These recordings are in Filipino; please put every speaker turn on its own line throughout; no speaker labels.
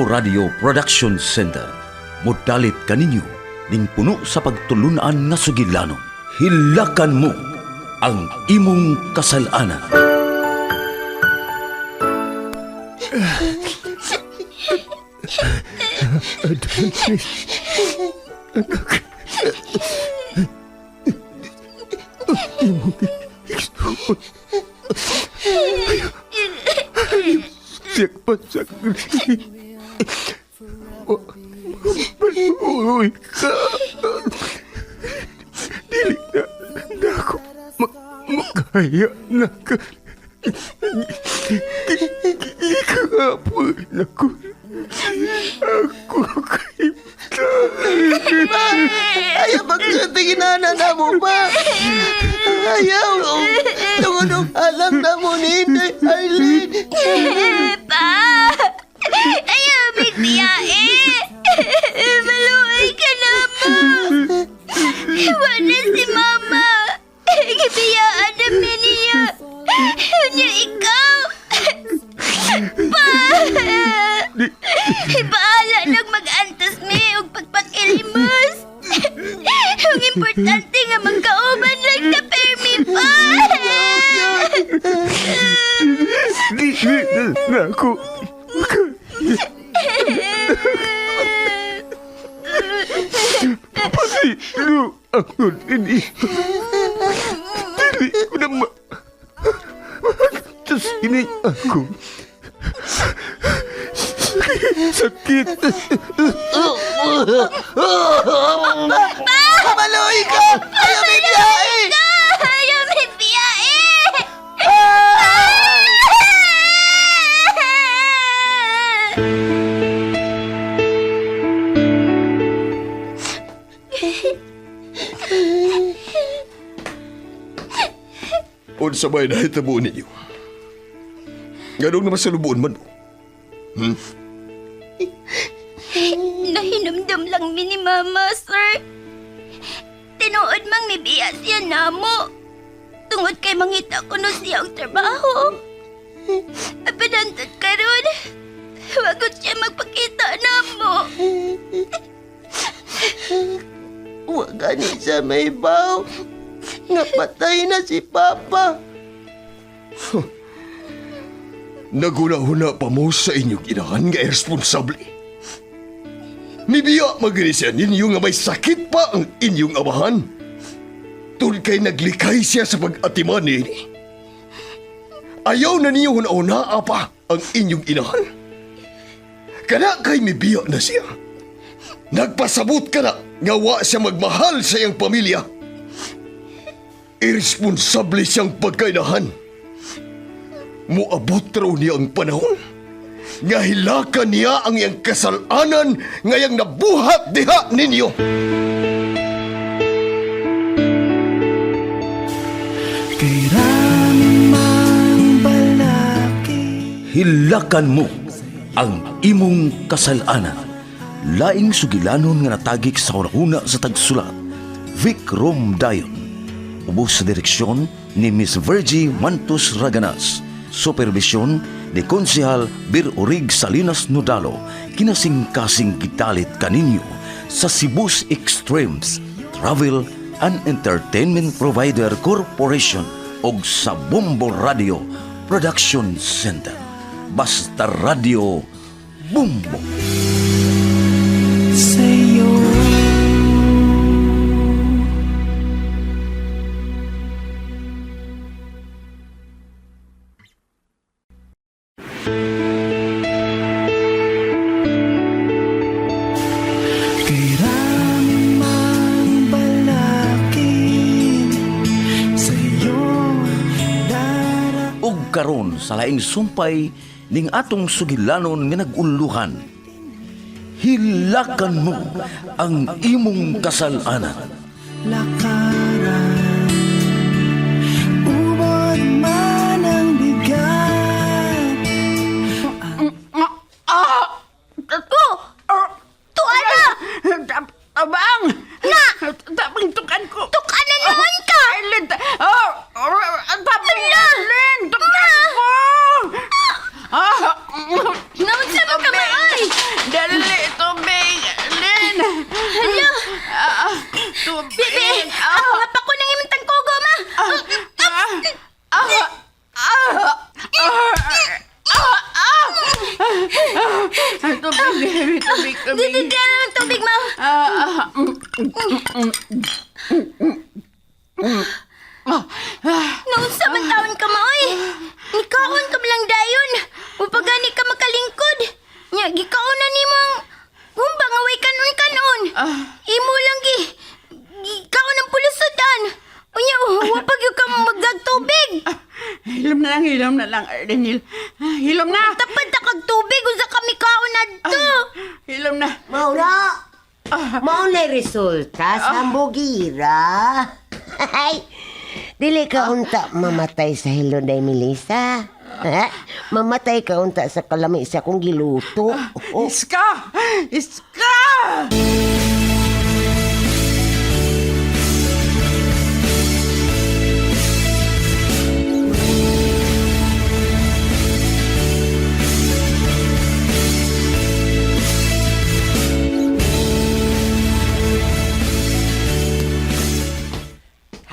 Bumbo Radio Production Center. Modalit kaninyo ning puno sa pagtulunan nga sugilanon. Hilakan mo ang imong kasalanan.
Adonis, anak, imong igsoon. Siyak pasagli. Maluoy ka. Dili na ako makaya na ka. Ikapon ako. Ako kay
Ayaw magsatingin na mo ba? Ayaw. Tungunong alam na mo ni Inday Arlene.
Pa! Ayaw, bigbiyae! Maluoy ka na mo! Wala si Mama! Gibiyaan namin niya! Niya ikaw! Pa! Bahala lang mag-antas mi o pagpakilimos! Ang importante nga magkauban lang na permi pa!
Di na ako Pasilo ako ini. Dili ko na Diyos ini ako. Sakit.
Maluoy ka! Ayaw may biyahe!
Ayaw may biyae!
Unsa may nahitabo ninyo? Ganong naman sa lubuon man mo?
Nahinumdum lang mi ni Mama, sir. Tinuod mang nibiya siya namo. Tungod kay mangita ko no siyang trabaho. Apinantod karon. Wagot siya magpakita namo.
Huwag gani sa may baw. Napatay na si Papa.
Naguna-huna pa mo sa inyong inahan nga irresponsable. Nibiya maganisyan ninyo nga may sakit pa ang inyong amahan. Tun kay naglikay siya sa pag-atiman ni. Ayaw na niyo huna-una pa ang inyong inahan. Kana kay mibiya na siya. Nagpasabot ka na nga wa siya magmahal sa iyang pamilya. Irresponsable siyang pagkainahan. Muabot raw niya ang panahon nga hilakan niya ang iyang kasalanan ngayang nabuhat diha ninyo.
Hilakan mo ang imong kasalanan. Laing sugilanon nga natagik sa hunahuna sa tagsulat. Vic Rom Dayon. Ubos sa direksyon ni Miss Virgie Mantus Raganas. Supervisyon ni Konsehal Bir Urig Salinas Nodalo. Kinasing-kasing gitalit kaninyo sa Cebu's Extremes Travel and Entertainment Provider Corporation o sa Bumbo Radio Production Center. Basta Radio Bumbo. Karon sa laing sumpay ning atong sugilanon nga naguluhan. Hilakan mo ang imong kasalanan.
Lakaran, ubod man ang bigat.
Tuana!
Abang!
Na!
Tapang tukan ko.
Tukanan naman ka!
Arlen! Tapang Arlen! Tukan ko!
Naman sa mga kamay!
tubig.
Dito ang tubig mo. Naunsa man taon ka maoy. Nikaon ka lang dayon. Upagani ka makalingkod. Nya gikaonan nimo ang humba nga way kanon-kanon. Imo lang gikaon ang pulusutan. Unya wa pag yung ka magdagtubig.
Hilom na lang, Ardenil. Hilom na.
Tapad ta kag tubig usa kami kaon adto.
Hilom na.
Mauna! Mauna resulta sa bugira. Ay, dili ka unta mamatay sa Hilonday Melissa. Ha? Mamatay ka unta sa kalami sa kong giluto. Oh.
Iska! Iska!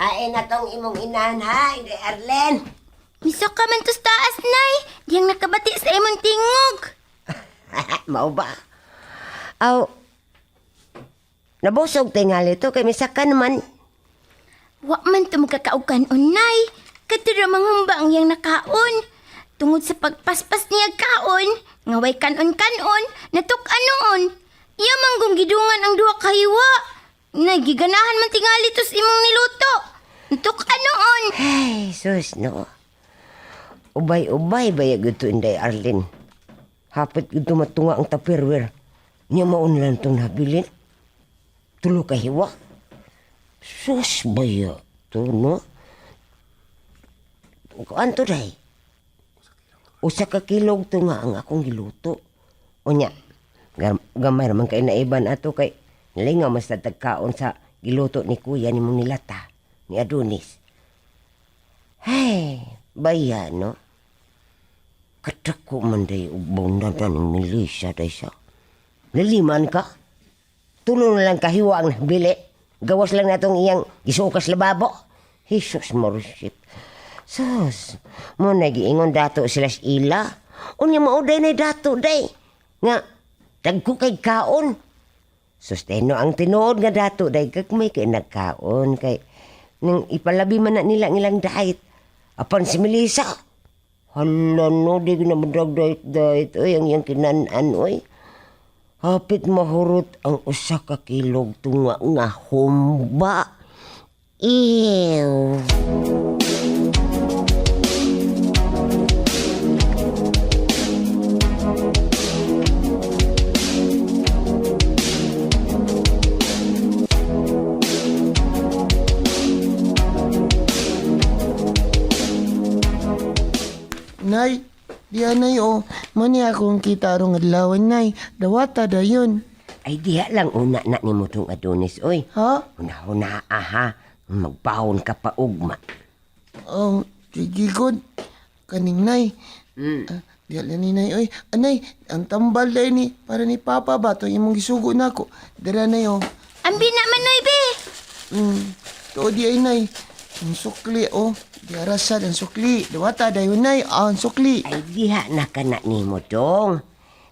Hain na tong imong inahan ha, hindi Arlen.
Misa ka man tos taas nay. Diyang nakabati sa imong tingog.
Mao ba? Aw, nabusog tingali to kay misaka naman.
Wa man to magkakaukan unay. Kadto manghumba ang yang nakaon. Tungod sa pagpaspas niya kaon, nga way kanon-kanon, natuk-an noon. Iya manggong gidungan ang duha ka hiwa. Nagiganahan man tingali tos imong niluto. Natuk-an noon.
Ay, sus, no. Ubay-ubay ba yung ito, Inday Arlen? Hapit ito matunga ang tupperware. Niya maun lang itong nabilin. Tulo ka hiwa. Sus, ba ya ito, no? Kuan to, day? Usa ka kilog to nga ang akong giluto. O niya, gamay naman kay naiban ato kay nalingaw mas natagkaon sa giluto ni kuya ni mong nilata, ni Adonis. Hey, baya, no? Katako man day ubong na ng milisya day sa. Naliman ka? Tulo na lang kahiwa ang nabili. Gawas lang natong iyang gisukas lababo. Jesus Moriship. Sus, mo nagiingon dato sila sa ila. Unya mauday na dato day. Nga, tagko kay kaon. Susteno ang tinuod nga dato day kag may kay nagkaon kay nang ipalabi man na nila ilang diet. Apan si Melissa. Hala no, di na madag-diet. Oy, ang iyang kinanan, oy. Hapit mahurot ang usa ka kilog tunga nga humba. Ew.
Nay, diyan nay o. Mani akong kita arong adlawan nay. Dawata dayon.
Ay diha lang una na ni mo tong Adonis, oy.
Ha?
Una-una aha. Magbahon ka pa ugma.
Oh, sige god. Kaning nay. Diyan lang ni nay oy. Anay, ang tambal day ni para ni Papa ba to imong gisugo nako. Dara nay o.
Ambi na manoy be.
To di ay nay. Ang sukli o. Di arasad ang sukli. Dawata dayon nay. Ang sukli.
Ay diha na ka na ni mo dong.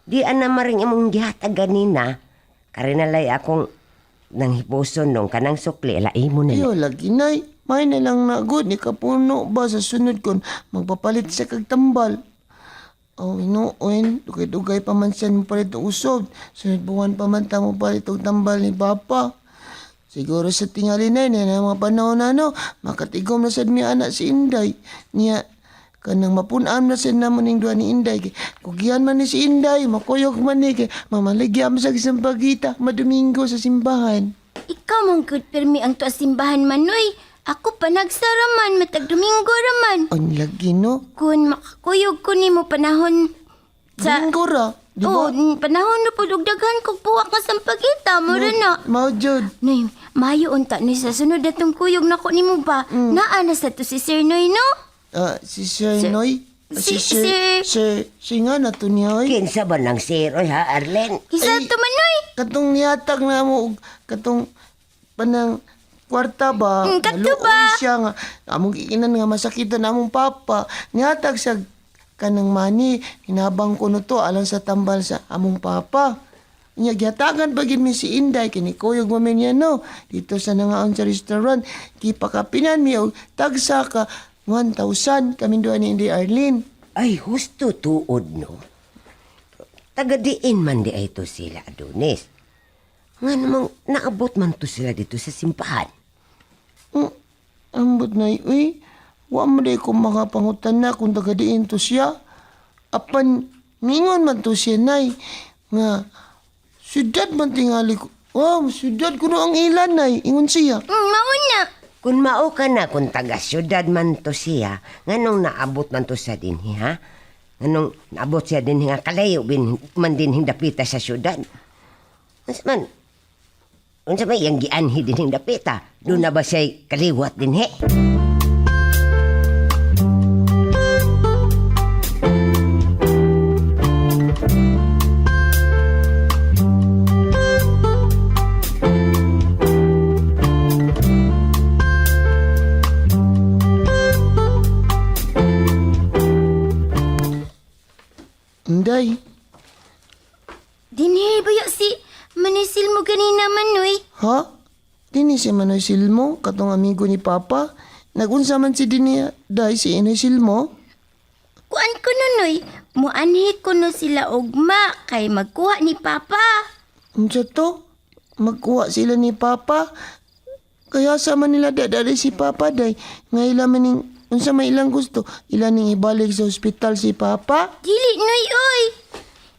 Di ana maring imong gihatag ganina. Karinalay akong nang hipuson nung kanang sukli. Alai mo na.
Ayo lagi nay. May na lang na good. Ni kapuno ba sa sunod kon magpapalit sa kagtambal. Oh, inuon. Dugay-dugay pa man siya mo palit ang usod. Sunod buwan pa man ta mo palit ang tambal ni Papa. Siguro sa tingali na mga panahon na makatigom na sad mi anak si Inday. Niya, kanang mapunaan na sad namon ning duha ni Inday. Kugihan man ni si Inday, makuyog man ni kay mamaligyan sa isang pagita, madomingo sa simbahan.
Ikaw mong good permi ang tuas simbahan manoy. Ako pa nagsaraman, matag Domingo raman.
Ang lagi no?
Kung makakuyog ko ni mo panahon sa...
Domingo ra, di
Oh,
ba?
panahon na po, dugdagan kong buwak nga sampagita, mura na.
Mao jud.
Nay, mayo unta ni sa sunod na tong kuyog na ko ni mo ba? Naa na sa to si Sir Noy, no?
Si Sir Noy? Si nga na to niya, oy.
Kinsa ba ng siroy ha, Arlen?
Kisa
Ay.
to manoy.
Katong nihatag na mo, katong panang kwarta ba?
Kato
Naluoy
ba?
siya nga. Among ikinan nga masakitan na among papa. Nihatag sa kanang mani. Hinabang ko no to alang sa tambal sa among papa. Nya gihatagan pa gid mi si Inday kini kuyog mo niya no. Dito sa nangaon sa restaurant, gipakapinan mi og tagsa ka 1,000 kami duha ni Inday Arlene.
Ay, husto tuod, no? Tagadiin man di ay to sila, Adonis. Nga namang naabot man to sila dito sa simbahan.
Ambot na uy, wa mo day ko makapangutan na kung tagadiin to siya. Apan, mingon man to siya, nay. Nga, syudad man tingali ko. Oh, syudad ko no ang ilan, nay. Ingon siya.
Mauna.
Kung mao ka na, kung taga-syudad man to siya, nganong naabot man to sa dinhi, ha? Nganong naabot siya dinhi nga kalayo, man dinhi dapita sa syudad. Mas man, unsa may yang gianhi dinhi dapita, doon na ba siya kaliwat dinhi?
Inday,
Dinhi baya si manisil mo ganina Manoy.
ha? Dini si Manoy Silmo, katong amigo ni Papa. Nagunsa man si Dini, day si Inoy Silmo.
Kuan ko nunoy, muanhi ko no sila ugma kay magkuha ni Papa.
Unsa to? Magkuha sila ni Papa. Kaya sama nila dadali si Papa day. Nga ila maning unsa may ilang gusto, ila ning ibalik sa ospital si Papa.
Dili noy oy.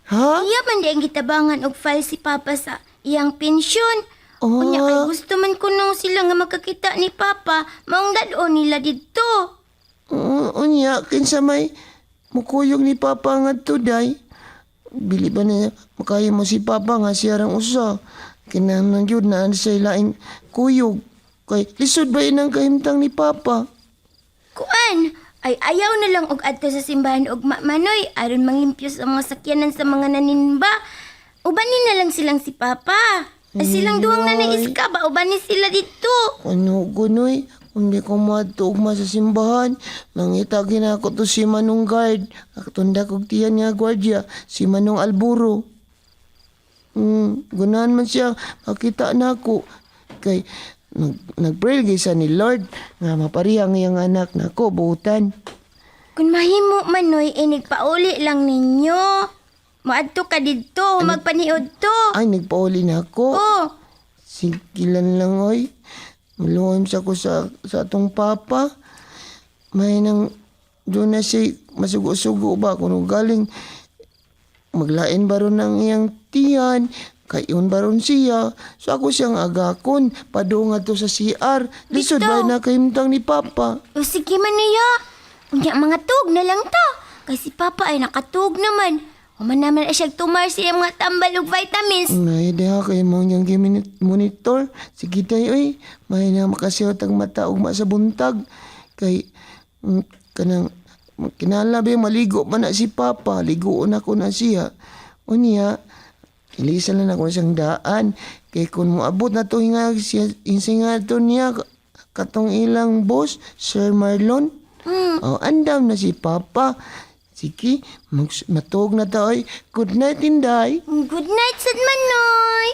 Ha?
Iya man di ang gitabangan og file si Papa sa iyang pensyon.
Oh.
Unya kay gusto man ko nung sila nga makakita ni Papa, maong dadon nila didto.
Unya, kinsa may mukuyog ni Papa nga to day. Bili ba na makayo mo si Papa nga siya rang usa. Kinahanglan yun na sa ilaing kuyog. Kay lisod ba inang kahimtang ni Papa?
Kuan, ay ayaw na lang og adto sa simbahan og Manoy aron mangimpyo sa mga sakyanan sa mga naninba. Ubanin na lang silang si Papa. Silang duwang nanaiska ba ubanin sila dito.
Ano gunoy? Kung di ko matugma sa simbahan, mangita ginako to si Manong Guard. Akatunda kog tiyan nga gwardya, si Manong Alburo. Gunahan man siya, makita na ako. Kay, nag-pray gisa ni Lord, nga maparihang iyang anak na ko, buutan.
Kung mahimo Manoy, nagpauli lang ninyo. Maadto ka didto, magpaniod to.
Ay, nagpauli na ako.
Oh,
Sigilan lang, oy. Maluhim sa ko sa atong papa. May nang doon na siya masugo-sugo ba kung galing maglain baron ng iyang tiyan. Kayon baron siya. So ako siyang agakon. Padunga to sa CR. Lisod ba na kahimtang ni Papa?
o sige Manoya. Unya mga tug na lang to. Kasi Papa ay nakatug naman. Human naman ay siyang tumar siya mga tambal ug vitamins.
May deha kayo mong yung monitor. Sige tayo eh. May na makasiyot ang mata ugma sa buntag. Kay kanang kinalabi maligo man na si Papa. Ligoon ako na siya. Unya, ilisan lang ako siyang daan. Kay kung moabot na to nga siya, insingato niya katong ilang boss, Sir Marlon. Oh, andam na si Papa. Sige, matog na tayo. Good night, Inday.
Good night, sad Manoy.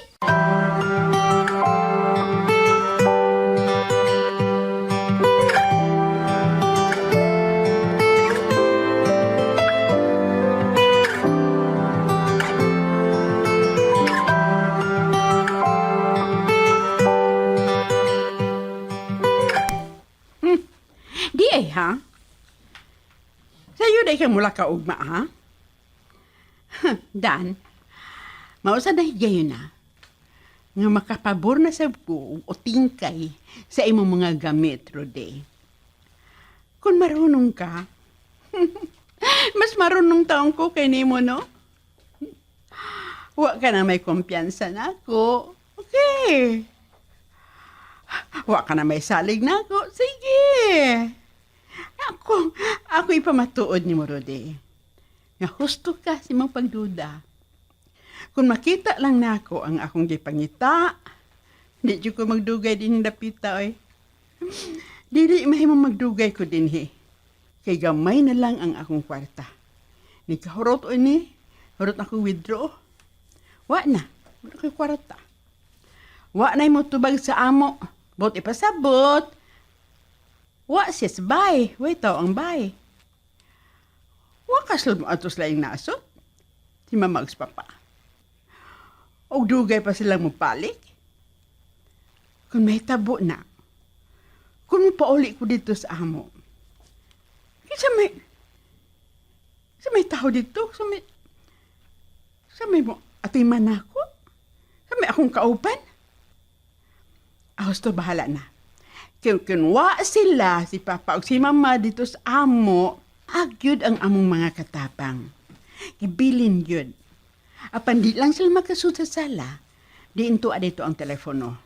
Di ay ha? Sa'yo day ka mula ka ugma ha? Dan, mausa na higayon na nga makapabor na sa buo o tingkay sa imong mga gamit, Rode. Kung marunong ka, mas marunong taong ko kay nimo, no? Wa ka na may kumpiyansa na ako. Okay. Wa ka na may salig na ako. Sige. Ako ipamatuod ni mo, Rode. Nga husto ka si mong pagduda. Kung makita lang na ako ang akong gipangita, di ko magdugay din dapita, oy. Dili mahimong magdugay ko din, he. Kay gamay na lang ang akong kwarta. Nagkahurot o ni, hurot ako withdraw. Wa na, Wala kay kwarta. Wa na mo tubag sa amo. Bot ipasabot. Wa sis bay. Wait tao ang bay. Wa kaslod mo atos laing nasot. Si mamags papa. O dugay pa silang mapalik. Kung may tabo na. Kung pauli ko dito sa amo. Sa may tao dito. Sa may mo atiman ako. Sa may akong kaupan. Ahos to bahala na. Kinwa sila, si papa o si mama dito sa amo, agyod ang among mga katapang. Ibilin yun. Apan di lang sila magkasud sa sala, di into adito ang telepono.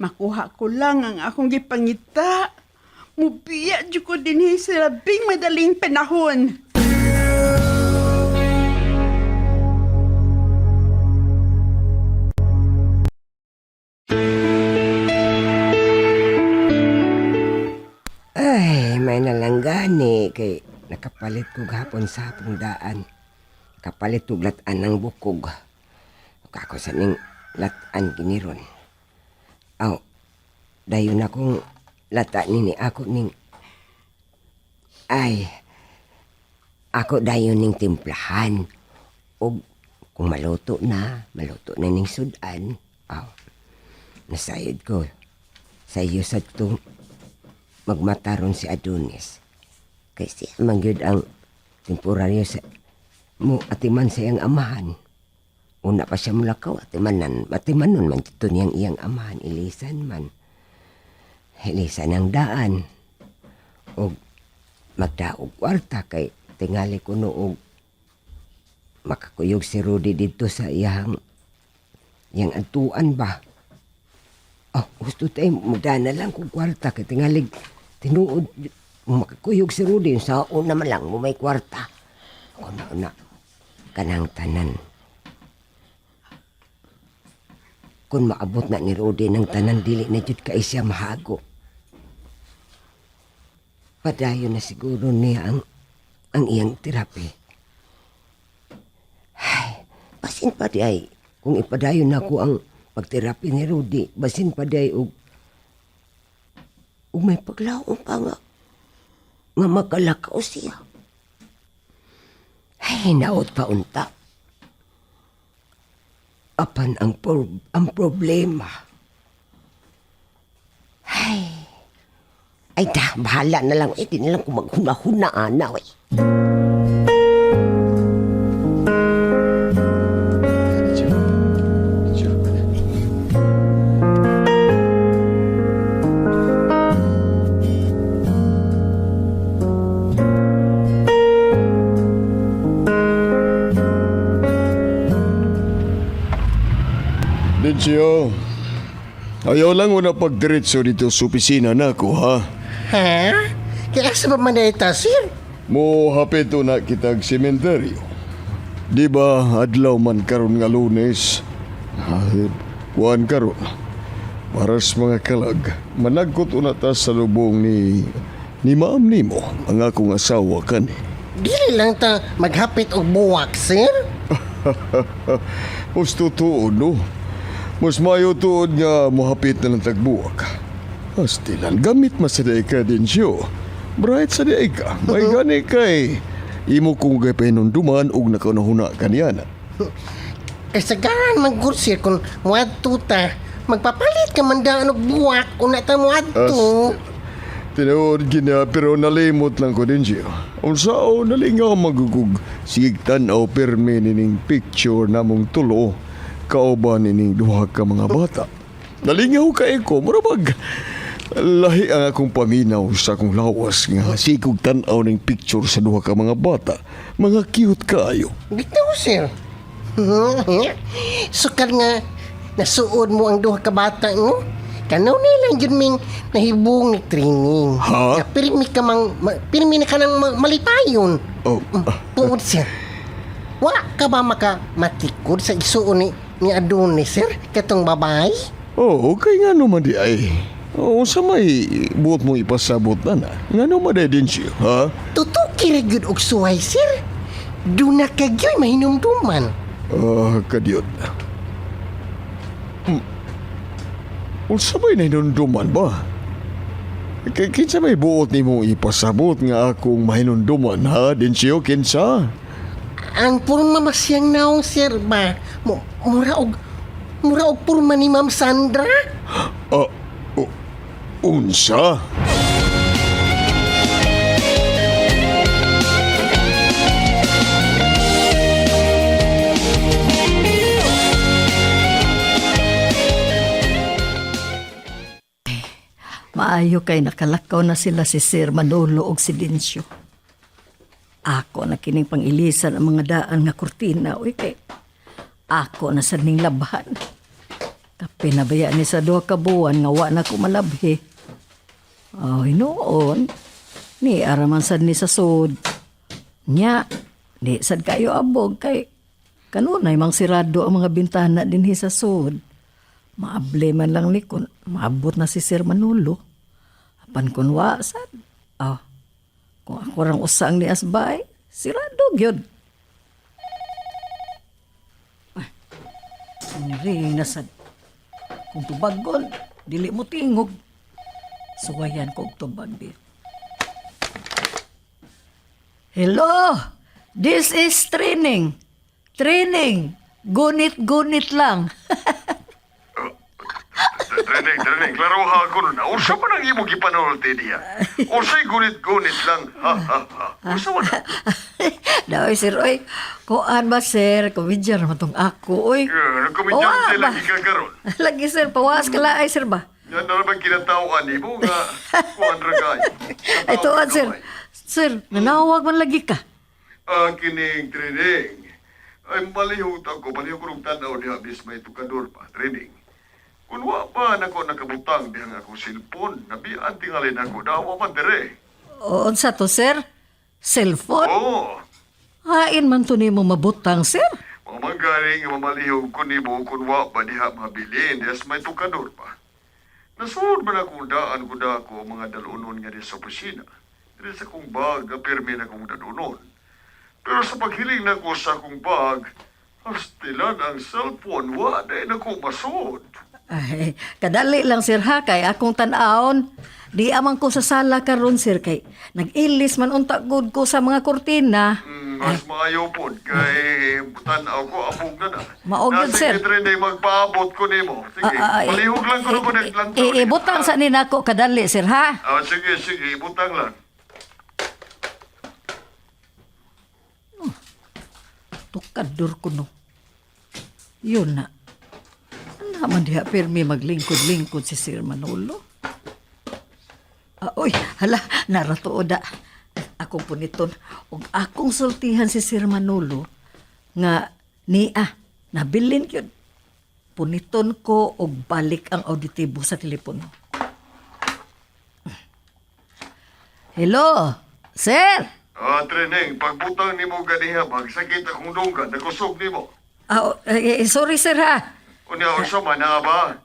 Makuha ko lang ang akong gipangita. Mubiya dyo ko din sa labing madaling panahon.
Ay, may nalanggani kay nakapalit ko gapon sa hapong daan. Kapalit ko latan ng bukog. Kako sa ning latan giniron. Aw, dayon akong lata nini ako ning... Ay, ako dayon ning timplahan. O kung maluto na ning sudan. Aw, nasayod ko. Sa iyo sa itong magmataron si Adonis. Kasi mangyod ang temporaryo sa mo atiman sa iyang amahan. Una pa siya mulakaw atimanon man dito niyang iyang amahan. Ilisan man. Ilisan ang daan. O magdaog kwarta kay tingali ko noog makakuyog si Rudy dito sa iyang antuan ba. Oh, gusto tayo magdana lang kung kwarta kay tingalig tinuod makakuyog si Rudy sa una man lang mo may kwarta. Ako na kanang tanan. Kung maabot na ni Rudy ng tanan dili na jud kay siya mahago. Padayon na siguro niya ang iyang terapi. Ay, basin pa di ay kung ipadayon na ko ang pagterapi ni Rudy, basin pa di ay og may paglaong pa nga makalakaw siya. Ay, naot pa unta. Apan ang problema. Ay dah, bahala na lang. Di na lang kung maghuna-huna na, eh.
Densyo, ayaw lang mo na pagdiretso dito sa opisina na ako, ha?
Ha? Kaya sa ba man na ita, sir?
Mo hapit na kitag sementeryo. Di ba adlaw man karon nga Lunes? Kuan karon. Para sa mga kalag, managkot una ta sa lubong ni Maam Nimo, ang akong asawa kani.
Dili lang ta maghapit og buwak, sir?
Gusto tuod, no? Mas mayo tuod nga mohapit na lang tagbuwak. Pastilan, gamit masaday ka din siyo. Bright sa day ka. May gani kay. Imo kong gay pinunduman og nakanahuna kaniyana.
Kasagaran man good, sir, kung muadto ta, magpapalit ka man daan og buwak kung nata muadto.
Tinuod gina pero nalimot lang ko din siya. Unsao nalingaw magugug sigtan o permi nining picture namong tulo kauban nining duha ka mga bata. Nalingaw kay ko murabag. Lahi ang akong paminaw sa akong lawas nga sigog tan-aw ning picture sa duha ka mga bata. Mga cute kaayo.
Bitaw, sir. Sukar nga nasuod mo ang duha ka bata mo. Kanaw nilang yun ming nahibong ni training.
Ha?
Pirmi na ka nang malipayon.
Oh.
Puod, sir. Wa ka ba matikod sa isuon ni Adonis, sir? Katong babae?
Oh, okay nga naman di ay. Oo, sa may buot mo ipasabot na na. Nga naman din siya, ha?
Tutuki ra gyud og suway, sir. Duna ka gyud mahinumduman.
Kadiyot. Unsa may nahinunduman ba? Kinsa may buot ni mo ipasabot nga akong mahinunduman ha, Densyo, kinsa?
Ang purma masyang naong sir ba? Mura og purma ni Ma'am Sandra?
Unsa?
Maayo kay nakalakaw na sila si Sir Manolo og si Densyo. Ako na kining pangilisan ang mga daan nga kurtina. Uy, kay ako na sa ning labhan. Kapinabaya ni sa 2 ka buwan nga wa na ko malabhi. Noon, ni araman sad ni sa sud. Nya, di sad kayo abog kay kanunay mang sirado ang mga bintana dinhi sa sud. Maable man lang ni kun maabot na si Sir Manolo. Apan kun wa sad. Kung ako rang usang ni Asbay, sirado gyud. Ring na sad. Kung tubagon, dili mo tingog. Suwayan ko og tubag di. Hello! This is training. Training. Gunit-gunit lang.
Training. Klaro ha ako nun. Unsa man ang imong gipanulti diya? Unsa'y gunit-gunit lang. Unsa man?
Daoy, sir, oy. Kuan ba, sir? Komedya naman tong ako, oy.
Nagkomedyante
ba?
lagi ka karon.
Lagi, sir. Pawas ka laay, sir ba?
Yan na naman kinatawaan ni mo nga kuhan ragay.
Ay, tuwan, sir. Sir, nanawag man lagi ka.
Kining training. Ay malihot ako. Malihot ko nung tanaw niya. Bis may tukador pa. Training. Kung wa pa na ko nakabutang dihang akong cellphone, nabiyan tingalin ako, dawa man dire.
O, sa to, sir? Cellphone?
Oo.
Hain man to ni mo mabutang, sir?
Mga manggaling nga mamalihog ko ni mo kung wa pa diha mabilin, des may tukador pa. Nasuod man akong daan ko da ko mga dalunon nga di sa opisina. Dire sa kong bag, apirmi na kong dalunon. Pero sa paghiling na ko sa kong bag, hastilan ang cellphone, wa na ko masod.
Ay, kadali lang, sir, ha? Kay akong tan-aon. Di amang ko sa sala karon, sir, kay nag-ilis man unta good ko sa mga kurtina.
Mas maayo po, kay tanaw ko, abog na na.
Maugad, sir.
Sige, Trine, magpaabot ko ni mo. Sige, palihog lang ko na ko naglantaw.
Ibutang sa ninako kadali, sir, ha?
Sige, ibutang lang.
Tukador ko, no. Yun na. Naman diha pirmi maglingkod-lingkod si Sir Manolo. Uy, hala, naratuoda. Akong puniton. Og akong sultihan si Sir Manolo nga nabilin yun. Puniton ko og balik ang auditibo sa telepono. Hello, sir?
Treneng, pagbutang ni mo ganiha, magsakit akong dunggan, nakusog ni mo.
Sorry, sir, ha?
Unya, sa mana ba?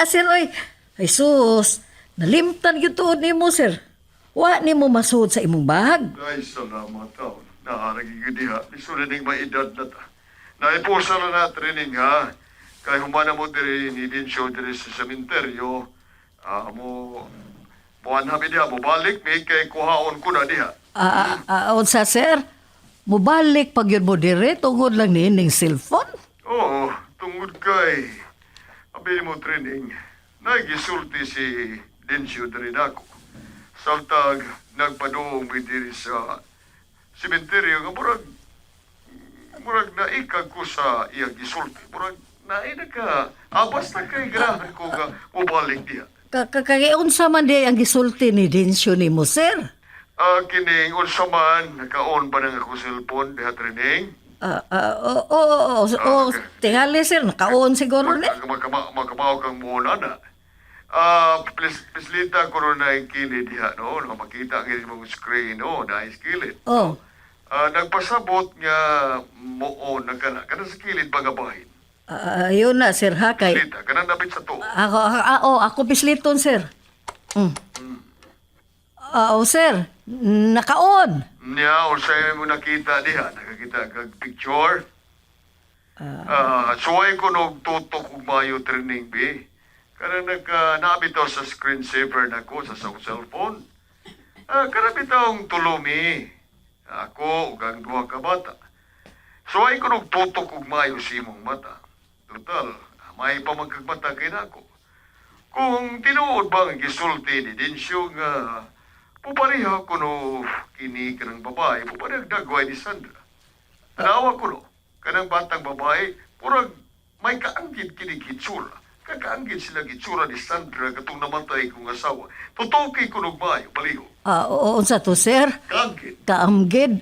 Sir, oy. Ay, sus. Nalimtan yun tuod ni mo, sir. Wa ni mo masuod sa imong bahag.
Ay, salamat taon. Naharagi ka diha. Isulining maedad na ta. Naipusa na training ha. Kaya humana mo diri ni Densyo diri sa sementeryo. Mo anhabi diha, mo balik may kay kuhaon ko na diha.
Unsa, sir? Mubalik pag yun mo dire, tungod lang ni ining cellphone?
Oo, tungod kay abi mo training. Nagisulti si Densyo diri nako. Samtag nagpadung diri sa sementeryo nga murag naikag ko sa iyang gisulti. Murag naina ka. Basta kay grabe ko nga mubalik diha.
Kakaunsa man di ang gisulti ni Densyo ni mo, sir?
Kining unsa man nakaon pa nang ako cellphone diha training.
Tingali, sir. Nakaon siguro ni.
Magkamaw kang muna na. Pislita ko rin na yung kilid diha, no? Makita ang mong screen, no? Na yung kilid.
Oh.
Nagpasabot nga moon na kana. Kana sa kilid bagabahin.
Ayun na, sir, ha? Kay...
Pislita, kana napit sa to.
Ako pisliton, sir. Sir. Nakaon.
Niya, o sa'yo mo nakita diha. Nakakita kag picture.
Suway ko nung tutok ug mayo training B. Karang nabitaw sa screensaver na ko sa cellphone. Karabitang tulumi. Ako ug ang duha ka bata. Suway ko nung tutok ug mayo sa imong mata. Total, may pamagkagbata kay nako. Kung tinuod ba ang gisulti ni Densyo nga pupariha ko no kini kanang babae, puparihag dagway ni Sandra. Tanawa ko no, kanang batang babae, purag may kaanggid kini gitsura. Kakaanggid sila gitsura ni Sandra katong namatay kong asawa. Tutuki ko no mayo, baliho.
Unsa to, sir?
Kaanggid.
Kaamgid.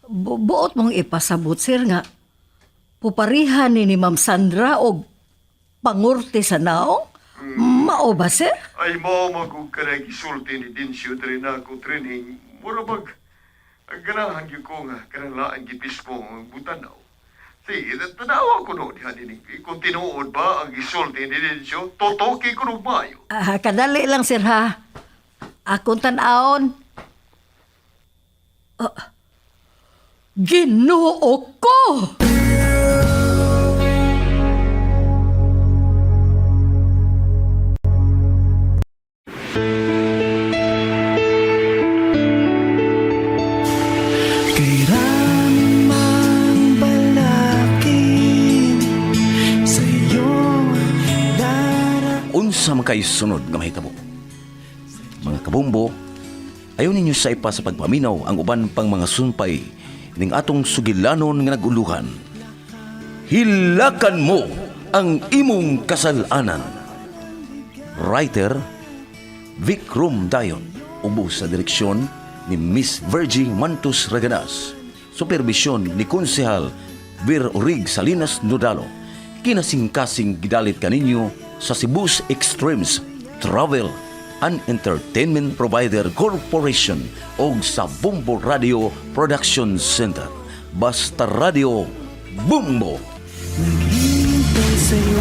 Buot mong ipasabot, sir, nga puparihan ni Ma'am Sandra og pangurte sa naong? Mao ba, sir?
Ay mo magug ka na gisulti ni Densyo diri na ako training. Mura bag, ang ganahan gyud ko nga kanang laang gipis mo ang butanaw. Sige, tanawa ko no diha dinig. Kung tinuod ba ang gisulti ni Densyo, totoki ko no mayo.
Kadali lang, sir, ha? Akong tan-aon. Ginoo ko!
Unsa man kay sunod nga mahitabo? Mga kabumbo, ayaw ninyo sa ipa sa pagpaminaw ang uban pang mga sumpay ning atong sugilanon nga naguluhan. Hilakan mo ang imong kasalanan. Writer Vic Dayon, ubos sa direksyon ni Miss Virgie Mantus Raganas. Supervisyon ni Konsehal Vir Orig Salinas Nodalo. Kinasing-kasing gidalit kaninyo sa Cebu's Extremes Travel and Entertainment Provider Corporation o sa Bumbo Radio Production Center. Basta Radio Bumbo!
Naghihintay sa'yo